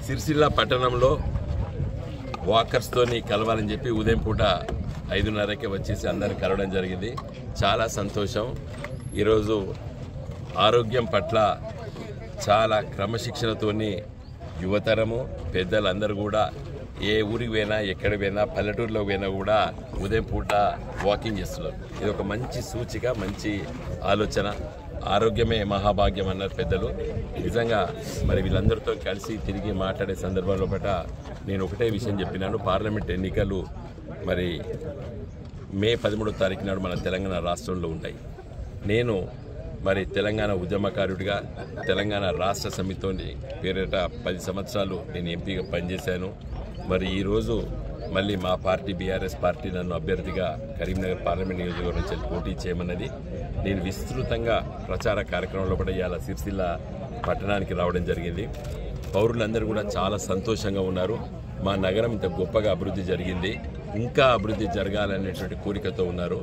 సిరిసిల్ల పట్టణంలో వాకర్స్తోని కలవాలని చెప్పి ఉదయం పూట 5:30కి వచ్చేసి అందరిని కలవడం జరిగింది. చాలా సంతోషం. ఈరోజు ఆరోగ్యం పట్ల చాలా క్రమశిక్షణతోని యువతరము పెద్దలందరూ కూడా ఏ ఊరికి పోయినా ఎక్కడికి పోయినా పల్లెటూరులో పోయినా కూడా ఉదయం పూట వాకింగ్ చేస్తున్నారు. ఇది ఒక మంచి సూచిక, మంచి ఆలోచన. ఆరోగ్యమే మహాభాగ్యం అన్నారు పెద్దలు. నిజంగా మరి వీళ్ళందరితో కలిసి తిరిగి మాట్లాడే సందర్భంలో నేను ఒకటే విషయం చెప్పినాను. పార్లమెంట్ ఎన్నికలు మరి మే 13వ తారీఖు నాడు మన తెలంగాణ రాష్ట్రంలో ఉంటాయి. నేను మరి తెలంగాణ ఉద్యమకారుడిగా తెలంగాణ రాష్ట్ర సమితితోని పేరిట 10 సంవత్సరాలు నేను ఎంపీగా పనిచేశాను. మరి ఈరోజు మళ్ళీ మా పార్టీ బీఆర్ఎస్ పార్టీ నన్ను అభ్యర్థిగా కరీంనగర్ పార్లమెంట్ నియోజకవర్గం నుంచి పోటీ చేయమన్నది. నేను విస్తృతంగా ప్రచార కార్యక్రమంలో కూడా ఇవాళ సిరిసిల్ల పట్టణానికి రావడం జరిగింది. పౌరులందరూ కూడా చాలా సంతోషంగా ఉన్నారు. మా నగరం ఇంత గొప్పగా అభివృద్ధి జరిగింది, ఇంకా అభివృద్ధి జరగాలనేటువంటి కోరికతో ఉన్నారు.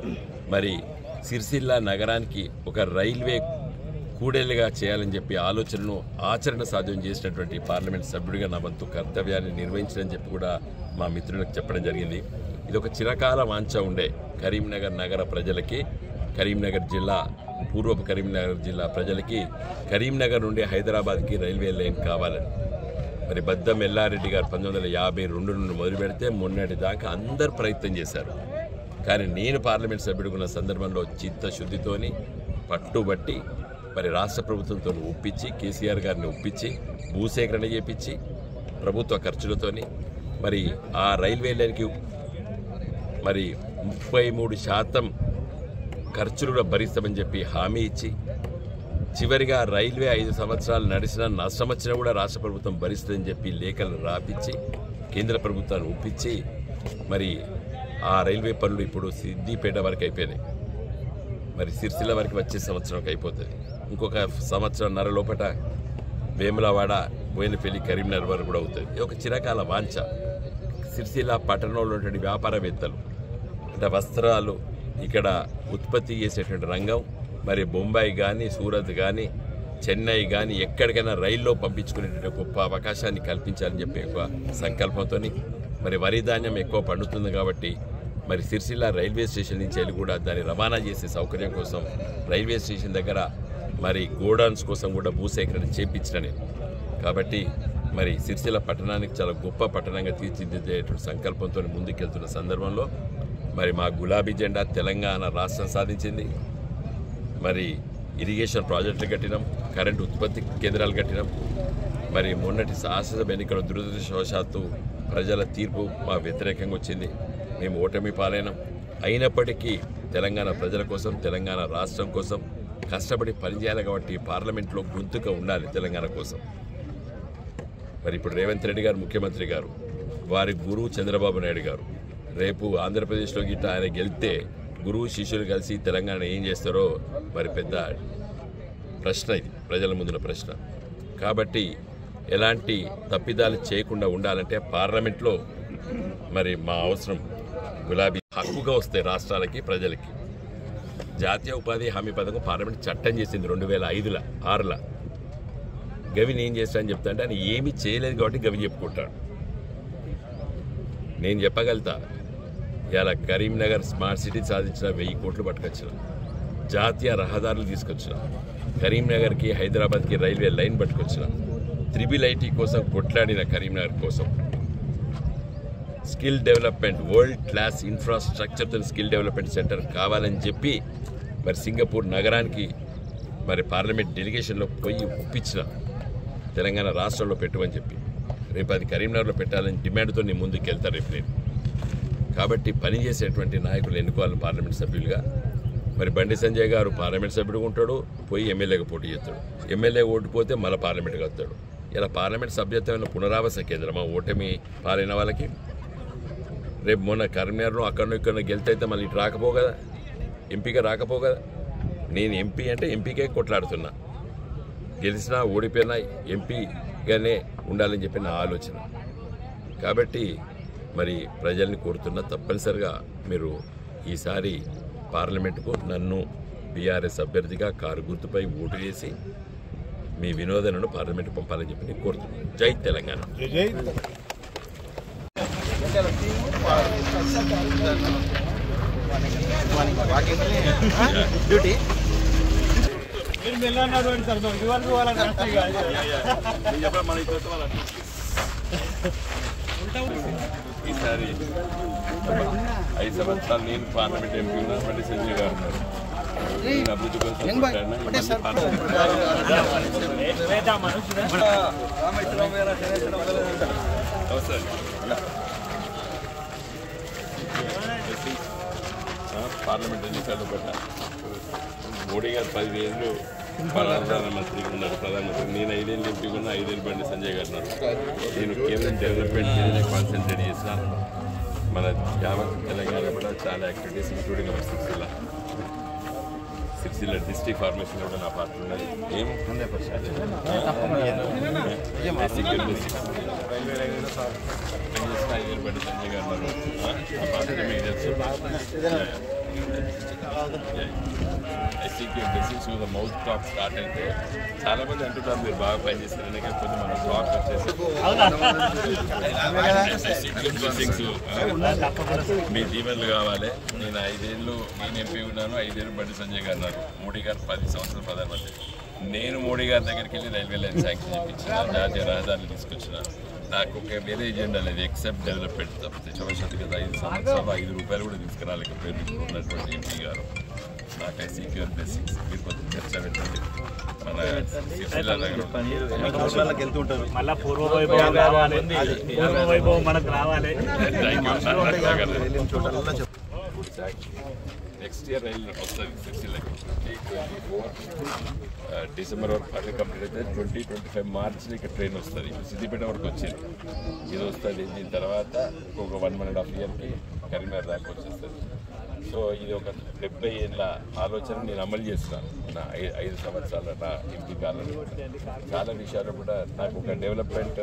మరి సిరిసిల్ల నగరానికి ఒక రైల్వే కూడేలుగా చేయాలని చెప్పి ఆలోచనను ఆచరణ సాధ్యం చేసినటువంటి పార్లమెంట్ సభ్యుడిగా నా వంతు కర్తవ్యాన్ని నిర్వహించడం చెప్పి కూడా మా మిత్రులకు చెప్పడం జరిగింది. ఇది ఒక చిరకాల వాంఛ ఉండే కరీంనగర్ నగర ప్రజలకి, కరీంనగర్ జిల్లా పూర్వపు కరీంనగర్ జిల్లా ప్రజలకి కరీంనగర్ నుండి హైదరాబాద్కి రైల్వే లైన్ కావాలని. మరి బద్దం ఎల్లారెడ్డి గారు 1952 నుండి మొదలు పెడితే మొన్నటి దాకా అందరు ప్రయత్నం చేశారు. కానీ నేను పార్లమెంట్ సభ్యుడిగా ఉన్న సందర్భంలో చిత్తశుద్ధితోని పట్టుబట్టి మరి రాష్ట్ర ప్రభుత్వంతో ఒప్పించి, కేసీఆర్ గారిని ఒప్పించి, భూసేకరణ చేపించి ప్రభుత్వ ఖర్చులతోని మరి ఆ రైల్వే లైన్కి మరి 33% ఖర్చులు కూడా భరిస్తామని చెప్పి హామీ ఇచ్చి, చివరిగా రైల్వే 5 సంవత్సరాలు నడిచినా నష్టం వచ్చినా కూడా రాష్ట్ర ప్రభుత్వం భరిస్తుందని చెప్పి లేఖలు రాపించి కేంద్ర ప్రభుత్వాన్ని ఒప్పించి మరి ఆ రైల్వే పనులు ఇప్పుడు సిద్దిపేట వరకు అయిపోయినాయి. మరి సిరిసిల్ల వరకు వచ్చే సంవత్సరంకి అయిపోతుంది. ఇంకొక సంవత్సరంన్నర లోపల వేములవాడ, బోయినపల్లి, కరీంనగర్ వరకు కూడా అవుతుంది. ఇది ఒక చిరకాల వాంఛ. సిరిసిల్ల పట్టణంలో ఉన్నటువంటి వ్యాపారవేత్తలు అంటే వస్త్రాలు ఇక్కడ ఉత్పత్తి చేసేటువంటి రంగం మరి బొంబాయి కానీ, సూరత్ కానీ, చెన్నై కానీ ఎక్కడికైనా రైల్లో పంపించుకునేటువంటి గొప్ప అవకాశాన్ని కల్పించాలని చెప్పి ఎక్కువ సంకల్పంతో మరి వరి ధాన్యం ఎక్కువ పండుతుంది కాబట్టి మరి సిరిసిల్ల రైల్వే స్టేషన్ నుంచి వెళ్ళి కూడా దాన్ని రవాణా చేసే సౌకర్యం కోసం రైల్వే స్టేషన్ దగ్గర మరి గోడౌన్స్ కోసం కూడా భూసేకరణ చేపించిన కాబట్టి మరి సిరిసిల్ల పట్టణానికి చాలా గొప్ప పట్టణంగా తీర్చిదిద్దేటువంటి సంకల్పంతో ముందుకెళ్తున్న సందర్భంలో మరి మా గులాబీ జెండా తెలంగాణ రాష్ట్రం సాధించింది. మరి ఇరిగేషన్ ప్రాజెక్టులు కట్టినాం, కరెంటు ఉత్పత్తి కేంద్రాలు కట్టినాం. మరి మొన్నటి శాసనసభ ఎన్నికల దురదృష్టవశాత్తు ప్రజల తీర్పు మా వ్యతిరేకంగా వచ్చింది. మేము ఓటమి పాలైనాం. అయినప్పటికీ తెలంగాణ ప్రజల కోసం, తెలంగాణ రాష్ట్రం కోసం కష్టపడి పనిచేయాలి కాబట్టి పార్లమెంట్లో గొంతుగా ఉండాలి తెలంగాణ కోసం. మరి ఇప్పుడు రేవంత్ రెడ్డి గారు ముఖ్యమంత్రి గారు, వారి గురువు చంద్రబాబు నాయుడు గారు రేపు ఆంధ్రప్రదేశ్లో గిట్ట ఆయన గెలిస్తే గురువు శిష్యులు కలిసి తెలంగాణ ఏం చేస్తారో మరి పెద్ద ప్రశ్న, ఇది ప్రజల ముందున్న ప్రశ్న. కాబట్టి ఎలాంటి తప్పిదాలు చేయకుండా ఉండాలంటే పార్లమెంట్లో మరి మా అవసరం గులాబీ హక్కుగా వస్తాయి రాష్ట్రాలకి, ప్రజలకి. జాతీయ ఉపాధి హామీ పథకం పార్లమెంట్ చట్టం చేసింది 2005లో 6లో. గవిని ఏం చేస్తానని చెప్తా అంటే ఆయన ఏమీ చేయలేదు కాబట్టి గవి చెప్పుకుంటాడు. నేను చెప్పగలుగుతా, ఇలా కరీంనగర్ స్మార్ట్ సిటీ సాధించిన 1000 కోట్లు పట్టుకొచ్చిన, జాతీయ రహదారులు తీసుకొచ్చిన, కరీంనగర్కి హైదరాబాద్కి రైల్వే లైన్ పట్టుకొచ్చిన, IIIT కోసం కొట్లాడిన కరీంనగర్ కోసం, స్కిల్ డెవలప్మెంట్ వరల్డ్ క్లాస్ ఇన్ఫ్రాస్ట్రక్చర్తో స్కిల్ డెవలప్మెంట్ సెంటర్ కావాలని చెప్పి మరి సింగపూర్ నగరానికి మరి పార్లమెంట్ డెలిగేషన్లో పోయి ఒప్పించిన తెలంగాణ రాష్ట్రంలో పెట్టమని చెప్పి. రేపు అది కరీంనగర్లో పెట్టాలని డిమాండ్తో నేను ముందుకు వెళ్తాను రేపు నేను. కాబట్టి పనిచేసేటువంటి నాయకులు ఎన్నుకోవాలి పార్లమెంట్ సభ్యులుగా. మరి బండి సంజయ్ గారు పార్లమెంట్ సభ్యుడిగా ఉంటాడు, పోయి ఎమ్మెల్యేగా పోటీ చేస్తాడు. ఎమ్మెల్యే ఓడిపోతే మళ్ళీ పార్లమెంట్గా వస్తాడు. ఇలా పార్లమెంట్ సభ్యత్వమైన పునరావాస కేంద్రమా ఓటమి పాలైన వాళ్ళకి? రేపు మొన్న కరీంనగర్లో అక్కడో ఇక్కడ గెలితే మళ్ళీ ఇటు రాకపో కదా, ఎంపీగా రాకపో కదా. నేను ఎంపీ అంటే ఎంపీకే కొట్లాడుతున్నా, గెలిచినా ఓడిపోయినా ఎంపీగానే ఉండాలని చెప్పి నా ఆలోచన. కాబట్టి మరి ప్రజల్ని కోరుతున్నా, తప్పనిసరిగా మీరు ఈసారి పార్లమెంటుకు నన్ను బీఆర్ఎస్ అభ్యర్థిగా కారు గుర్తుపై ఓటు వేసి మీ వినోదనను పార్లమెంట్ పంపాలని చెప్పి నేను కోరుతున్నాను. జై తెలంగాణ. ఈసారి 5 సంవత్సరాలు నేను పార్లమెంట్ ఎంపీ ఉన్నా, మళ్ళీ సంజయ్ గారు ఉన్నారు. అభివృద్ధి కోసం పార్లమెంట్ ఎన్నికల్లో పడ్డ మోడీ గారు 10 ఏళ్ళు ప్రధానమంత్రికి ఉన్నారు. ప్రధానమంత్రి నేను 5 ఏళ్ళు ఎంపీ ఉన్నా, 5 ఏళ్ళు బండి సంజయ్ గారు ఉన్నారు. నేను కేవలం డెవలప్మెంట్ మీద కాన్సన్ట్రేట్ చేసినాను. మన యావత్ తెలంగాణ కూడా చాలా activities including our Sircilla district formation కూడా నా పాత్ర ఉన్నది. ఏం 100% బండి సంజయ్ గారు ఉన్నారు. ఆ పాత్ర మీకు తెలుసు. ఎస్సీకి blessings the mouth talk start అయితే చాలా మంది అంటున్నారు మీరు బాగా పనిచేస్తారని. కాకపోతే మన టాక్ వచ్చేసి బ్లెస్సింగ్స్ మీ దీవెనలు కావాలి. నేను 5 ఏళ్ళు నేను ఎంపీ ఉన్నాను, 5 ఏళ్ళు బండి సంజయ్ గారు ఉన్నారు. మోడీ గారు 10 సంవత్సరాలు ప్రధానమంత్రి. నేను మోడీ గారి దగ్గరికి వెళ్ళి రైల్వే లైన్ శాంక్షన్ చేయించిన, జాతీయ రహదారులు తీసుకొచ్చిన. నాకు ఒక వేరే ఎజెండా లేదు ఎక్సెప్ట్ డెవలప్మెంట్ తప్పితే. చౌషతి కదా 5 సంవత్సరాలు 5 రూపాయలు కూడా తీసుకురాలేకపోయారు ఉన్నటువంటి ఎంపీ గారు. నాకు ఐసీక్యూర్ బ్లెస్సింగ్స్. మీరు కొంచెం చర్చ పెట్టండి. మన నెక్స్ట్ ఇయర్ రైలు వస్తుంది సిరిసిల్లకి. 2024 డిసెంబర్ వరకు పని కంప్లీట్ అయితే 2025 మార్చిలో ఇక్కడ ట్రైన్ వస్తుంది. సిద్దిపేట వరకు వచ్చింది, ఇది వస్తుంది. దీని తర్వాత ఒక 1.5 ఇయర్కి కరీంనగర్ దాకా వచ్చేస్తుంది. సో ఇది ఒక 70 ఏళ్ళ ఆలోచన నేను అమలు చేస్తున్నాను నా 5 సంవత్సరాల నా ఎంపీ కాలంలో. చాలా విషయాలు కూడా నాకు ఒక డెవలప్మెంట్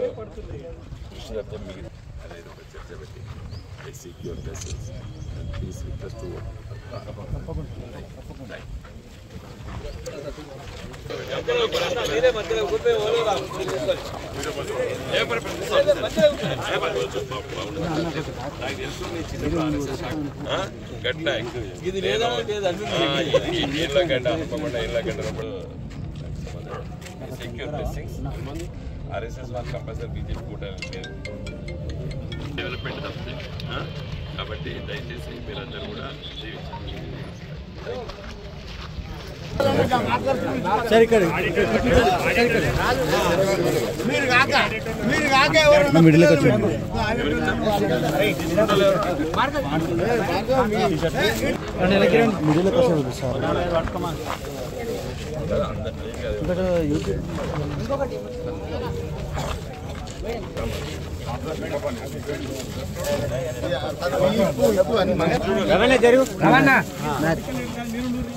కృషి తప్పితే మీకు అనేది ఒక చర్చ పెట్టి secure places please request secure blessings. RSS వాళ్ళు కంపల్సరీ బీజేపీ కూటమి లేదు డెవలప్మెంట్ తప్పితే. కాబట్టి దయచేసి మీరందరూ కూడా జీవించాలి.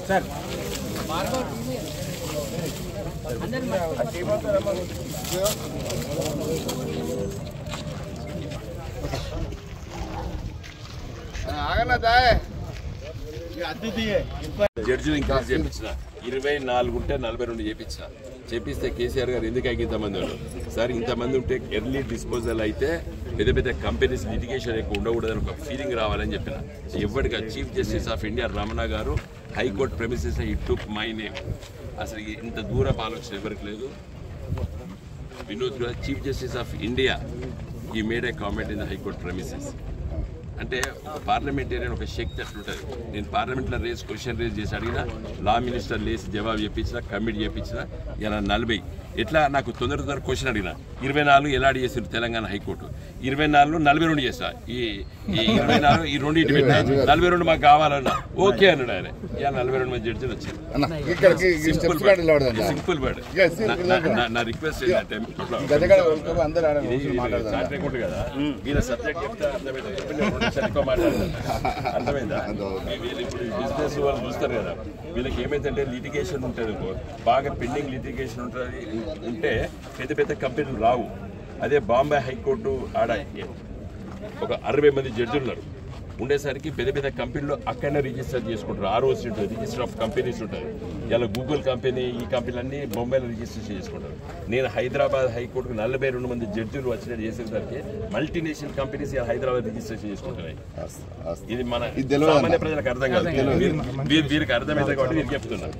సార్ జడ్జిలు ఇంక్రీజ్ చేయించిన 24 ఉంటే 42 చేపిస్తే కేసీఆర్ గారు ఎందుకు ఇంతమంది వాళ్ళు సార్ ఇంతమంది ఉంటే ఎర్లీ డిస్పోజల్ అయితే పెద్ద పెద్ద కంపెనీస్ లిటిగేషన్ ఎక్కువ ఉండకూడదని ఒక ఫీలింగ్ రావాలని చెప్పిన. ఎవరికి chief justice of India Ramana garu high court premises it took my name. అసలు ఇంత దూరపు ఆలోచన ఎవరికి లేదు. Vinod chief justice of India he made a comment in the high court premises. అంటే ఒక పార్లమెంటేరియన్ ఒక శక్తి అట్లుంటుంది. నేను పార్లమెంట్లో క్వశ్చన్ రేజ్ చేసి అడిగినా లా మినిస్టర్ లేసి జవాబు చెప్పించిన, కమిటీ చెప్పించిన. ఇలా 40 ఎట్లా నాకు తొందర క్వశ్చన్ అడిగిన 24 ఎలాడి చేసారు తెలంగాణ హైకోర్టు, 24 42 చేస్తా. ఈ 24 ఈ 2 ఇటు పెట్టా 42 మాకు కావాలన్నా ఓకే అన్నాడు ఆయన. ఇలా 42 మంది జడ్జిలు వచ్చారు. Simple word. నా రిక్వెస్ట్ ఏంటంటే కదా వీళ్ళ సబ్జెక్ట్ చెప్తే అర్థమైందా? ఇప్పుడు బిజినెస్ వాళ్ళు చూస్తారు కదా, వీళ్ళకి ఏమైందంటే లిటిగేషన్ ఉంటుంది, బాగా పెండింగ్ లిటిగేషన్ ఉంటుంది. ఉంటే పెద్ద పెద్ద కంపెనీలు రావు. అదే బాంబే హైకోర్టు ఆడ ఒక 60 మంది జడ్జిలు ఉన్నారు. ఉండేసరికి పెద్ద పెద్ద కంపెనీలు అక్కడనే రిజిస్టర్ చేసుకుంటారు. ROC ఉంటుంది, రిజిస్టర్ ఆఫ్ కంపెనీస్ ఉంటుంది. ఇలా గూగుల్ కంపెనీ ఈ కంపెనీలన్నీ బొంబాయిలో రిజిస్టర్ చేసుకుంటారు. నేను హైదరాబాద్ హైకోర్టుకు 42 మంది జడ్జిలు వచ్చినట్టు చేసేసరికి మల్టీనేషనల్ కంపెనీస్ ఇలా హైదరాబాద్ రిజిస్ట్రేషన్ చేసుకుంటున్నాయి. ఇది మన సామాన్య ప్రజలకు అర్థం కాదు, వీరికి అర్థమైతే కాబట్టి నేను చెప్తున్నాను.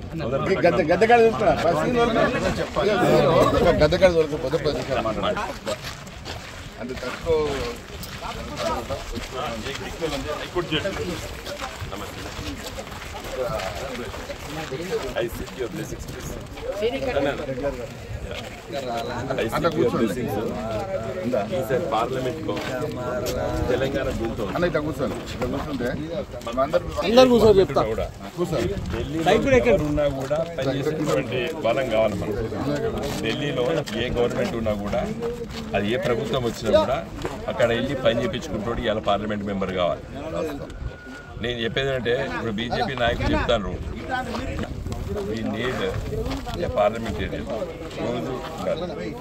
I seek your blessings, please. ఈసారి పార్లమెంట్ లో తెలంగాణ ఉన్నా కూడా పనిచేసేటువంటి బలం కావాలి మనకు. ఢిల్లీలో ఏ గవర్నమెంట్ ఉన్నా కూడా అది ఏ ప్రభుత్వం వచ్చినా కూడా అక్కడ వెళ్ళి పని చేయించుకుంటాడు ఇలా పార్లమెంట్ మెంబర్ కావాలి. నేను చెప్పేది అంటే ఇప్పుడు బీజేపీ నాయకులు చెప్తాను ఈ నీడ్ పార్లమెంటేరియన్ రోజు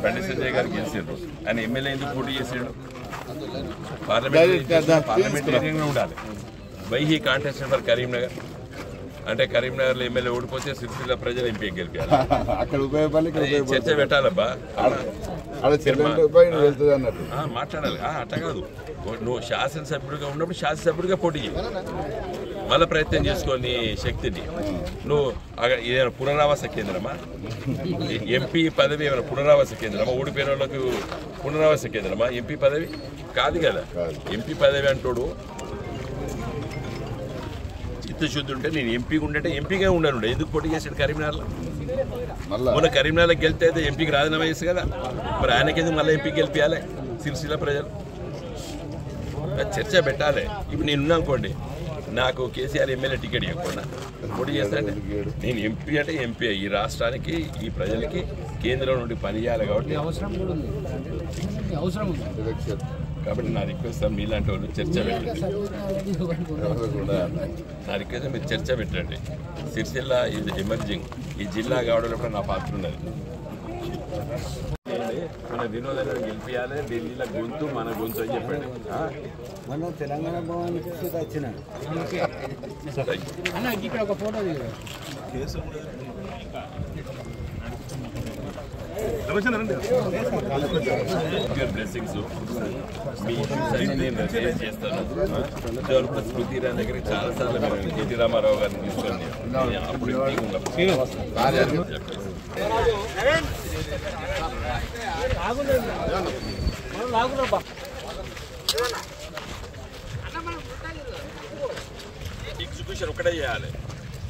బండి సంజయ్ గారు గెలిచారు. ఆయన ఎమ్మెల్యే ఎందుకు పోటీ చేసాడు? పార్లమెంటేరియన్గా ఉండాలి. Why he contested for Karimnagar అంటే కరీంనగర్లో ఎమ్మెల్యే ఓడిపోతే సిరిసిల్ల ప్రజలు ఎంపీ గెలిపారు. చర్చ పెట్టాలబ్బా, మాట్లాడాలి. అట్లా కాదు, నువ్వు శాసనసభ్యుడిగా ఉన్నప్పుడు శాసనసభ్యుడిగా పోటీ చేయి, మళ్ళీ ప్రయత్నం చేసుకొని శక్తిని. నువ్వు ఏదైనా పునరావాస కేంద్రమా? ఎంపీ పదవి ఏమైనా పునరావాస కేంద్రమా? ఓడిపోయిన వాళ్ళకు పునరావాస కేంద్రమా ఎంపీ పదవి? కాదు కదా. ఎంపీ పదవి అంటాడు చిత్తశుద్ధి ఉంటే నేను ఎంపీగా ఉండే ఎంపీగా ఉండను. ఎందుకు పోటీ చేశాడు కరీంనగర్లో? మొన్న కరీంనగర్కి గెలితే అయితే ఎంపీకి రాజీనామా చేసి కదా, మరి ఆయనకెందుకు మళ్ళీ ఎంపీకి గెలిపించాలి సిరిసిల్ల ప్రజలు? చర్చ పెట్టాలి. ఇప్పుడు నేనున్నా అనుకోండి, నాకు కేసీఆర్ ఎమ్మెల్యే టికెట్ ఇవ్వకుండా పోటీ చేస్తానంటే నేను ఎంపీ అంటే ఎంపీ ఈ రాష్ట్రానికి ఈ ప్రజలకి కేంద్రం నుండి పనిచేయాలి కాబట్టి కాబట్టి నా రిక్వెస్ట్ సార్ మీలాంటి వాళ్ళు చర్చ పెట్టండి. నా రిక్వెస్ట్ మీరు చర్చ పెట్టండి. సిరిసిల్ల ఇది ఎమర్జింగ్ ఈ జిల్లా కావడంలో కూడా నా పాత్ర ఉన్నది. మన వినోదాన్ని గెలిపించాలి, ఢిల్లీలో గొంతు మన గొంతు అని చెప్పండి. మనం తెలంగాణ భవన్కి వచ్చిన ఇక్కడ ఒక ఫోటో బ్లెస్సింగ్స్ మీ నేను రిలీజ్ చేస్తాను. స్మృతి ఇరానీ దగ్గరికి చాలాసార్లు మీరు ఎన్టీ రామారావు గారిని తీసుకొని అప్పుడు ఎగ్జిక్యూషన్ ఒకటే చేయాలి.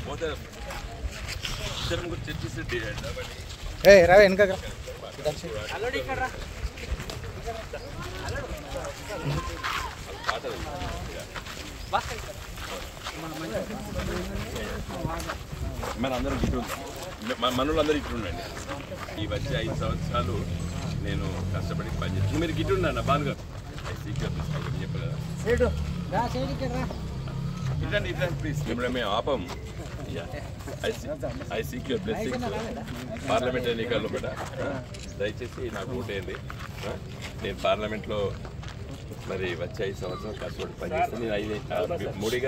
పోతే చర్చిస్తే రా వెనక మనందరం ఇటు మనోళ్ళందరూ ఇట్లుండండి. ఈ వచ్చే 5 సంవత్సరాలు నేను కష్టపడి పనిచేస్తాను. మీరు గిట్టున్నా బాగా చెప్పలేదా? ఇట్లా ప్లీజ్ మిమ్మల్ని మేము ఆపం. I seek your blessings. Parliament ఎన్నికల్లో కూడా దయచేసి నాకు ఓటేయండి. నేను పార్లమెంట్లో మరి వచ్చే 5 సంవత్సరాలు కష్టపడి పనిచేస్తాను. నేను మోడీ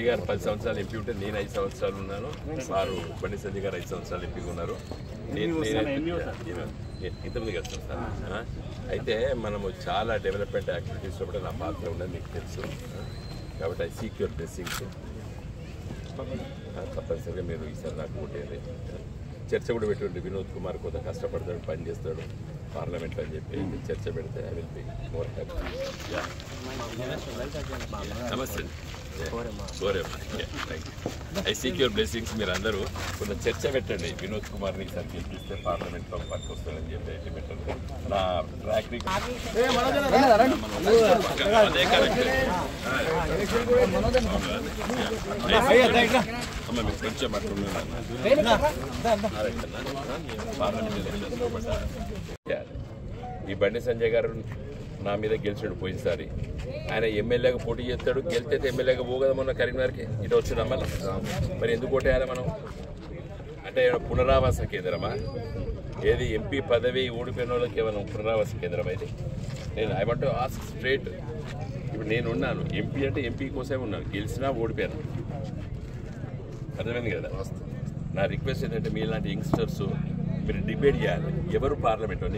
గారు 10 సంవత్సరాలు ఎంపీ ఉంటే నేను 5 సంవత్సరాలు ఉన్నాను. వారు బండి సంజయ్ గారు 5 సంవత్సరాలు ఎంపీగా ఉన్నారు. నేను ఇంతమంది కలుస్తాను సార్. అయితే మనము చాలా డెవలప్మెంట్ యాక్టివిటీస్లో కూడా నా పాత్ర ఉన్నది మీకు తెలుసు. కాబట్టి ఐ సీక్ యువర్ బ్లెస్సింగ్స్. తప్పనిసరిగా మీరు ఈసారి నాకు ఓటేది. చర్చ కూడా పెట్టి వినోద్ కుమార్ కొంత కష్టపడతాడు, పని చేస్తాడు పార్లమెంట్లో అని చెప్పి చర్చ పెడితే I will be more happy. నమస్తే. I seek your blessings. మీరు అందరూ కొంత చర్చ పెట్టండి. వినోద్ కుమార్ని ఈసారి గెలిపిస్తే పార్లమెంట్లో పనికి వస్తుందని చెప్పి పెట్టండి. నా ట్రాక్ అదే కరెక్ట్. అమ్మ మీరు కొంచెం అట్లున్నాను. పార్లమెంట్ ఈ బండి సంజయ్ గారు నా మీద గెలిచాడు పోయినసారి. ఆయన ఎమ్మెల్యేగా పోటీ చేస్తాడు, గెలిస్తే ఎమ్మెల్యేగా పోగదా మొన్న కరీంనగర్కి ఇటు వచ్చిందా మళ్ళీ. మరి ఎందుకు ఓటేయాలి మనం? అంటే పునరావాస కేంద్రమా? ఏది ఎంపీ పదవి ఓడిపోయిన వాళ్ళకి ఏమైనా పునరావాస కేంద్రం ఇది? నేను I want to ask straight. ఇప్పుడు నేను ఉన్నాను ఎంపీ అంటే ఎంపీ కోసమే ఉన్నాను, గెలిచినా ఓడిపోయాను, అర్థమైంది కదా. నా రిక్వెస్ట్ ఏంటంటే మీలాంటి యంగ్స్టర్స్ మీరు డిబేట్ చేయాలి. ఎవరు పార్లమెంట్లో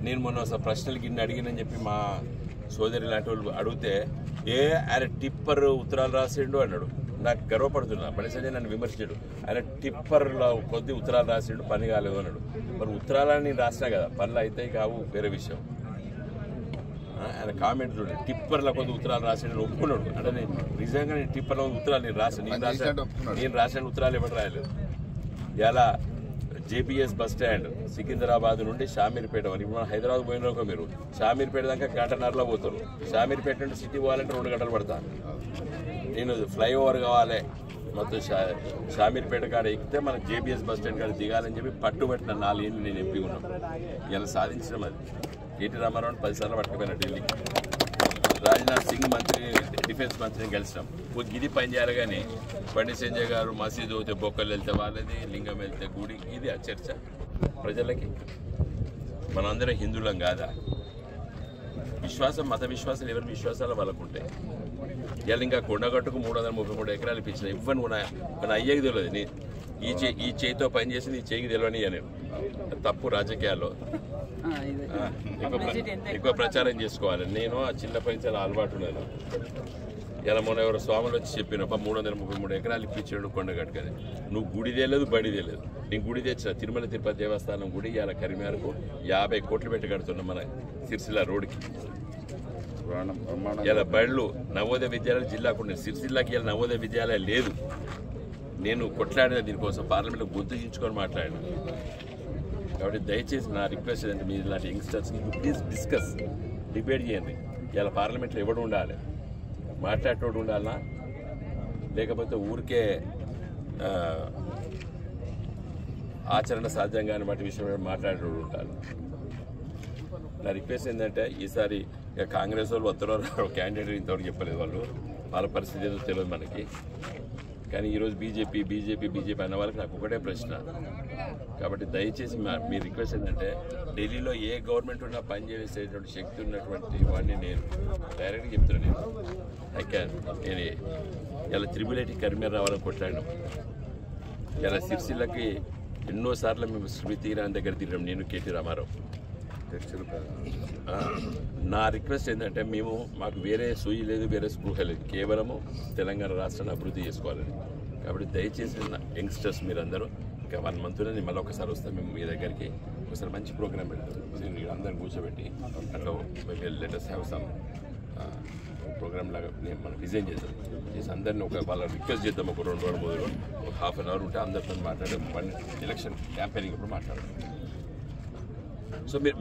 నేను మొన్న అసలు ప్రశ్నలు గిన్నె అడిగినని చెప్పి మా సోదరి లాంటి వాళ్ళు అడిగితే ఆయన టిప్పర్ ఉత్తరాలు రాసిండు అన్నాడు. నాకు గర్వపడుతున్నా. బండి సంజయ్ నన్ను విమర్శించాడు, ఆయన టిప్పర్లో కొద్ది ఉత్తరాలు రాసిండు, పని కాలేదు అన్నాడు. మరి ఉత్తరాలని నేను రాసినా కదా, పనులు అయితే కావు వేరే విషయం. ఆయన కామెంట్ చూడండి, టిప్పర్ల కొద్ది ఉత్తరాలు రాసిండు ఒప్పుకున్నాడు. అంటే నేను నిజంగా నేను టిప్పర్లో ఉత్తరాలు నేను రాసిన ఉత్తరాలు ఎవరు రాయలేదు. ఇలా జేపీఎస్ బస్ స్టాండ్ సికింద్రాబాద్ నుండి షామీర్పేట వరకు, ఇప్పుడు మనం హైదరాబాద్ పోయినాక మీరు షామీర్పేట దాకా గంటన్నరలో పోతారు. షామీర్పేట నుండి సిటీ పోవాలంటే 2 గంటలు పడతాను. నేను ఫ్లైఓవర్ కావాలి మొత్తం షామీర్పేట కాడ ఎక్కితే మనకు జేబీఎస్ బస్ స్టాండ్ కాడ దిగాలని చెప్పి పట్టుబట్టిన 4 ఏళ్ళు నేను ఎంపీ ఉన్నాను. ఇలా సాధించడం అది. కేటీ రామారావు 10 సార్లు పట్టుకుపోయినా ఢిల్లీకి. రాజ్నాథ్ సింగ్ మంత్రి, డిఫెన్స్ మంత్రిని కలిసినాం. ఇది పని చేయాలి కానీ బండి సంజయ్ గారు మసీదు పోతే బొక్కలు వెళ్తే వాళ్ళది, లింగం వెళ్తే గుడి, ఇది ఆ చర్చ ప్రజలకి. మనందరం హిందువులం కాదా? విశ్వాసం, మత విశ్వాసాలు ఎవరి విశ్వాసాలు వాళ్ళకు ఉంటాయి. ఇవాళ ఇంకా కొండగట్టుకు 333 ఎకరాలు ఇప్పించిన ఇవ్వను మన అయ్యేకి తెలియదు. ఈ చేయితో పని చేసి నీ చేయికి తెలియని నేను తప్పు. రాజకీయాల్లో ఎక్కువ ప్రచారం చేసుకోవాలి. నేను ఆ చిన్న పని చాలా అలవాటు ఉన్నాను. ఇలా మొన్న ఎవరు స్వాములు వచ్చి చెప్పిన 333 ఎకరాలు ఇప్పించాడు కొండగట్టుకని. నువ్వు గుడి తెలియదు, బడి తెలియదు. నేను గుడి తెచ్చిన తిరుమల తిరుపతి దేవస్థానం గుడి ఇలా కరిమేరకు 50 కోట్లు పెట్టి కడుతున్నాం మన సిరిసిల్ల రోడ్డుకి. ఇలా బళ్ళు నవోదయ విద్యాలయాలు జిల్లాకు ఉన్నాయి. సిరిసిల్లాకి ఇలా నవోదయ విద్యాలయం లేదు. నేను కొట్లాడిన దీనికోసం పార్లమెంట్లో గుర్తించుకొని మాట్లాడాను. కాబట్టి దయచేసి నా రిక్వెస్ట్ ఏంటంటే మీరు ఇలాంటి యంగ్స్టర్స్కి ప్లీజ్ డిస్కస్, డిబేట్ చేయండి. ఇలా పార్లమెంట్లో ఎవడు ఉండాలి, మాట్లాడేటోడు ఉండాలనా, లేకపోతే ఊరికే ఆచరణ సాధ్యంగా వాటి విషయం మాట్లాడేటోడు ఉండాలి. నా రిక్వెస్ట్ ఏంటంటే ఈసారి కాంగ్రెస్ వాళ్ళు వస్తారో క్యాండిడేట్ ఇంతవరకు చెప్పలేదు. వాళ్ళ పరిస్థితి ఏదో తెలియదు మనకి. కానీ ఈరోజు బీజేపీ అన్న వాళ్ళకి నాకు ఒకటే ప్రశ్న. కాబట్టి దయచేసి మీ రిక్వెస్ట్ ఏంటంటే ఢిల్లీలో ఏ గవర్నమెంట్ ఉన్నా పనిచేసేటువంటి శక్తి ఉన్నటువంటి వాడిని నేను డైరెక్ట్గా చెప్తున్నాను. నేను ఇలా త్రిబుల్ కరిమేర రావాలని కొట్లాడినాం. ఇలా సిరిసిల్లకి ఎన్నోసార్లు మేము స్మృతి ఇరానీ దగ్గర తిరిగాం, నేను కేటీ రామారావు. నా రిక్వెస్ట్ ఏంటంటే మాకు వేరే సూయి లేదు, వేరే స్పృహ లేదు, కేవలము తెలంగాణ రాష్ట్రాన్ని అభివృద్ధి చేసుకోవాలని. కాబట్టి దయచేసి యంగ్స్టర్స్ మీరందరూ ఇంకా 1 మంత్లో నేను మళ్ళీ ఒకసారి వస్తాను మేము మీ దగ్గరికి. ఒకసారి మంచి ప్రోగ్రామ్ పెడతాం, నేను అందరిని కూర్చోబెట్టి అట్లా లెటర్స్ హ్యావ్ సమ్ ప్రోగ్రామ్ లాగా మనం డిజైన్ చేద్దాం. చేసి అందరినీ వాళ్ళ రిక్వెస్ట్ చేద్దాం. ఒక 2 రోజుల మొదలు ఒక ½ అన్ అవర్ ఉంటే అందరితో మాట్లాడే ఎలక్షన్ క్యాంపెయినింగ్ అప్పుడు మాట్లాడడం. సో మీరు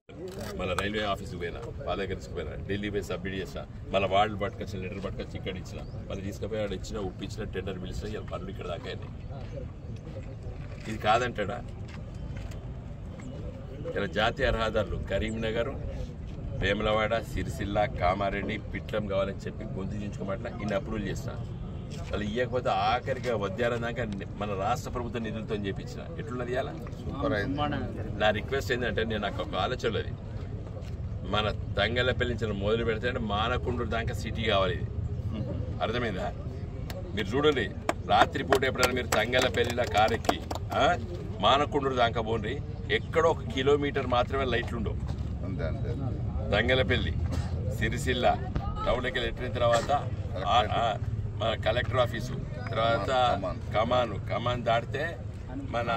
మళ్ళీ రైల్వే ఆఫీస్కి పోయినా, పాదగరికి పోయినా, ఢిల్లీ పోయి సబ్మిట్ చేసిన, మళ్ళీ వాళ్ళు పట్టుకొచ్చిన లెటర్ పట్టుకొచ్చి ఇక్కడ ఇచ్చిన, మళ్ళీ తీసుకుపోయి వాడు ఇచ్చిన, ఒప్పించిన, టెండర్ పిలిచిన, ఇలా పనులు ఇక్కడ దాకా అయినాయి. ఇది కాదంటాడా? ఇలా జాతీయ రహదారులు కరీంనగర్, వేములవాడ, సిరిసిల్ల, కామారెడ్డి, పిట్లం కావాలని చెప్పి గొంతు దించుకోమట్ల ఇన్ని అప్రూవల్ చేసిన. వాళ్ళు ఇవ్వకపోతే ఆఖరిగా వద్యారం దాకా మన రాష్ట్ర ప్రభుత్వ నిధులతో చేయించిన. ఎట్లున్నది ఇలా? నా రిక్వెస్ట్ ఏంటంటే నేను నాకు ఒక ఆలోచన, అది మన తంగళ్ళపల్లి నుంచి మొదలు పెడితే అంటే మానకొండూరు దాకా సిటీ కావాలి. ఇది అర్థమైందా? మీరు చూడండి, రాత్రిపూట ఎప్పుడైనా మీరు తంగళ్ళపల్లిలో కారెక్కి మానకొండూరు దాకా పోండి, ఎక్కడో 1 కిలోమీటర్ మాత్రమే లైట్లు ఉండవు. తంగళ్ళపల్లి, సిరిసిల్ల టౌన్కి ఎట్టిన తర్వాత మన కలెక్టర్ ఆఫీసు, తర్వాత కమాన్ దాటితే మన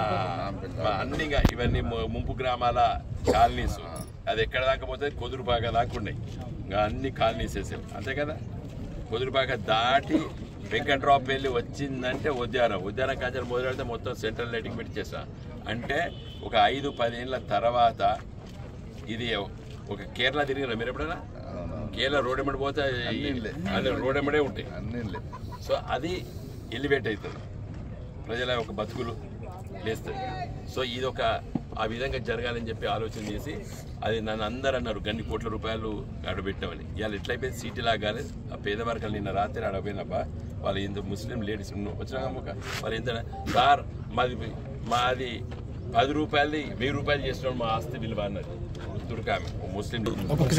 అన్ని ఇవన్నీ ముంపు గ్రామాల కాలనీస్, అది ఎక్కడ దాకా పోతే కొదురుపాక దాకా ఉన్నాయి. ఇంకా అన్ని కాలనీస్ వేసాం, అంతే కదా. కొదురుపాక దాటి వెంకట్రావు పెళ్లి వచ్చిందంటే ఉద్యానం కాంచెలు మొదలు పెడితే మొత్తం సెంట్రల్ లైటింగ్ పెట్టి చేస్తా. అంటే ఒక 5-10 ఏళ్ళ తర్వాత ఇది ఒక కేరళ తిరిగిన మీరు ఎప్పుడైనా? కేరళ రోడ్ ఎమ్మడి పోతే అదే రోడ్ ఎమ్మడే ఉంటాయి. సో అది ఎలివేట్ అవుతుంది, ప్రజల ఒక బతుకులు లేస్తుంది. సో ఇది ఒక ఆ విధంగా జరగాలని చెప్పి ఆలోచన చేసి అది నన్ను అందరూ అన్నారు గన్ని కోట్ల రూపాయలు ఆడబెట్టామని. ఇవాళ ఎట్లయిపోయింది సిటీ లాగానే. ఆ పేదవర్గాలు నిన్న రాత్రి ఆడపోయినబ్బా, వాళ్ళు ఇంత ముస్లిం లేడీస్ వచ్చినా వాళ్ళు ఎంత సార్ మాది 10 రూపాయలు 1000 రూపాయలు చేసినాడు మా ఆస్తి విలువ అన్నది తుర్కామె ముస్లిం.